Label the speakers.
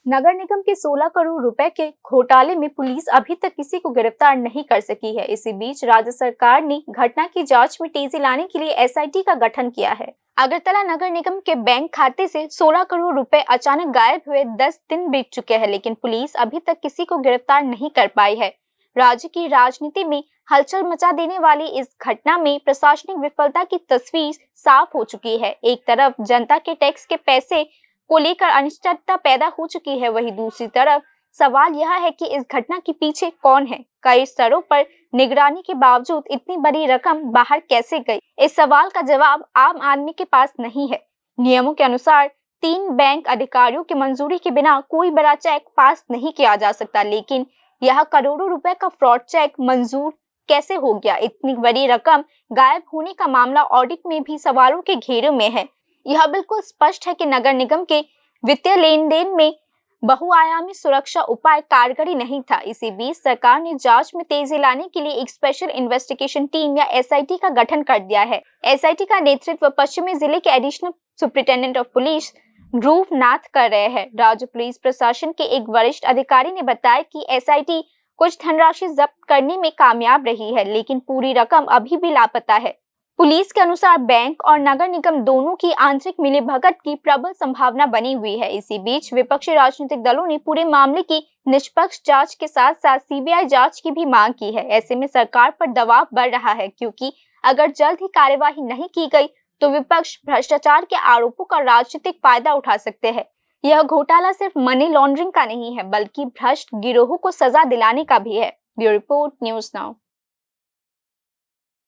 Speaker 1: नगर निगम के 16 करोड़ रुपए के घोटाले में पुलिस अभी तक किसी को गिरफ्तार नहीं कर सकी है। इसी बीच राज्य सरकार ने घटना की जांच में तेजी लाने के लिए एसआईटी का गठन किया है। अगरतला नगर निगम के बैंक खाते से 16 करोड़ रुपए अचानक गायब हुए 10 दिन बीत चुके हैं, लेकिन पुलिस अभी तक किसी को गिरफ्तार नहीं कर पाई है। राज्य की राजनीति में हलचल मचा देने वाली इस घटना में प्रशासनिक विफलता की तस्वीर साफ हो चुकी है। एक तरफ जनता के टैक्स के पैसे को लेकर अनिश्चितता पैदा हो चुकी है, वहीं दूसरी तरफ सवाल यह है कि इस घटना के पीछे कौन है। कई स्तरों पर निगरानी के बावजूद इतनी बड़ी रकम बाहर कैसे गई, इस सवाल का जवाब आम आदमी के पास नहीं है। नियमों के अनुसार 3 बैंक अधिकारियों की मंजूरी के बिना कोई बड़ा चेक पास नहीं किया जा सकता, लेकिन यह करोड़ों रुपए का फ्रॉड चेक मंजूर कैसे हो गया। इतनी बड़ी रकम गायब होने का मामला ऑडिट में भी सवालों के घेरे में है। यह बिल्कुल स्पष्ट है कि नगर निगम के वित्तीय लेन देन में बहुआयामी सुरक्षा उपाय कारगर नहीं था। इसी बीच सरकार ने जांच में तेजी लाने के लिए एक स्पेशल इन्वेस्टिगेशन टीम या एसआईटी का गठन कर दिया है। एसआईटी का नेतृत्व पश्चिमी जिले के एडिशनल सुपरिटेंडेंट ऑफ पुलिस ध्रुव नाथ कर रहे हैं। राज्य पुलिस प्रशासन के एक वरिष्ठ अधिकारी ने बताया कि एसआईटी कुछ धनराशि जब्त करने में कामयाब रही है, लेकिन पूरी रकम अभी भी लापता है। पुलिस के अनुसार बैंक और नगर निगम दोनों की आंतरिक मिलीभगत की प्रबल संभावना बनी हुई है। इसी बीच विपक्षी राजनीतिक दलों ने पूरे मामले की निष्पक्ष जांच के साथ साथ सीबीआई जांच की भी मांग की है। ऐसे में सरकार पर दबाव बढ़ रहा है, क्योंकि अगर जल्द ही कार्यवाही नहीं की गई तो विपक्ष भ्रष्टाचार के आरोपों का राजनीतिक फायदा उठा सकते हैं। यह घोटाला सिर्फ मनी लॉन्ड्रिंग का नहीं है, बल्कि भ्रष्ट गिरोहों को सजा दिलाने का भी है। Bureau report, news now.